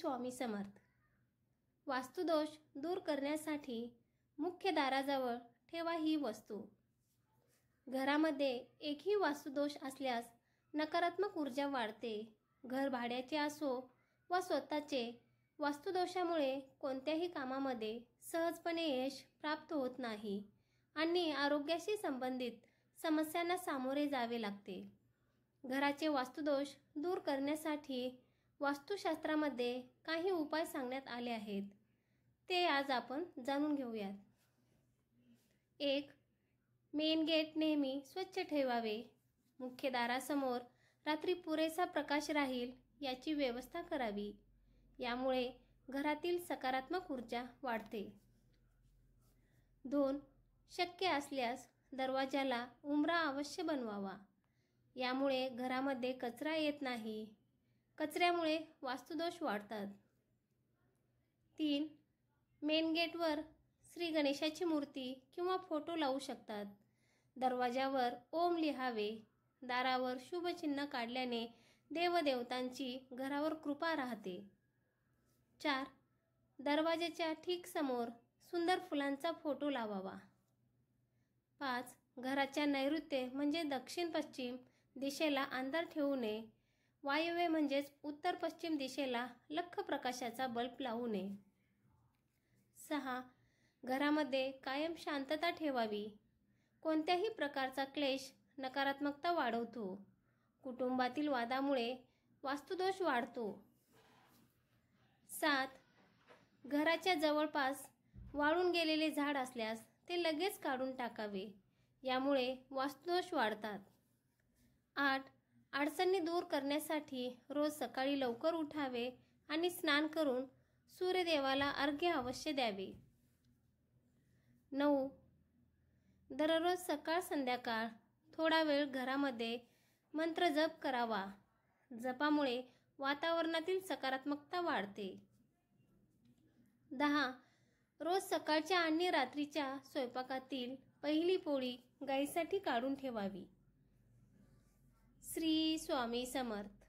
स्वामी समर्थ। वास्तुदोष दूर करण्यासाठी मुख्य दाराजवळ ठेवा ही वस्तू। घरामध्ये एकही वास्तुदोष असल्यास नकारात्मक ऊर्जा वाढते। घर भाड्याचे असो वा स्वतःचे, वास्तुदोषामुळे कोणत्याही कामामध्ये सहजपणे यश प्राप्त होत नाही आणि आरोग्याशी संबंधित समस्यांना सामोरे जावे लागते। घराचे वास्तुदोष दूर करण्यासाठी वास्तुशास्त्रामध्ये काही उपाय सांगण्यात आले आहेत, ते आज आपण जाणून घेऊयात। 1. मेन गेट नेहमी स्वच्छ ठेवावे। मुख्य दारासमोर रात्री पुरेसा प्रकाश राहील याची व्यवस्था करावी। यामुळे घरातील सकारात्मक ऊर्जा वाढते। 2. शक्य असल्यास दरवाजाला उंबरा अवश्य बनवावा। यामुळे घरामध्ये कचरा येत नाही। कचऱ्यामुळे वास्तुदोष वाढतात। 3. मेन गेटवर श्री गणेशाची मूर्ती किंवा फोटो लावू शकतात। दरवाजावर ओम लिहावे। दारावर शुभचिन्ह काढल्याने देवदेवतांची घरावर कृपा राहते। 4. दरवाजाच्या ठीक समोर सुंदर फुलांचा फोटो लावावा। 5. घराच्या नैऋत्य म्हणजे दक्षिण पश्चिम दिशेला अंधार ठेवू नये। वायव्य म्हणजेच उत्तर पश्चिम दिशेला लख्ख प्रकाशाचा बल्ब लावू नये। 6. घरामध्ये कायम शांतता ठेवावी। कोणत्याही प्रकारचा क्लेश नकारात्मकता वाढवतो। कुटुंबातील वादामुळे वास्तुदोष वाढतो। 7. घराच्या जवळपास वाळून गेलेले झाड असल्यास ते लगेच काढून टाकावे। यामुळे वास्तुदोष वाढतात। 8. अडचणी दूर करण्यासाठी रोज सकाळी लवकर उठावे आणि स्नान करून सूर्यदेवाला अर्घ्य अवश्य द्यावे। 9. दररोज सकाळ संध्याकाळ थोडा वेळ घरामध्ये मंत्र जप करावा। जपामुळे वातावरणातील सकारात्मकता वाढते। 10. रोज सकाळच्या आणि रात्रीच्या स्वयंपाकातील पहिली पोळी गायीसाठी काढून ठेवावी। श्री स्वामी समर्थ।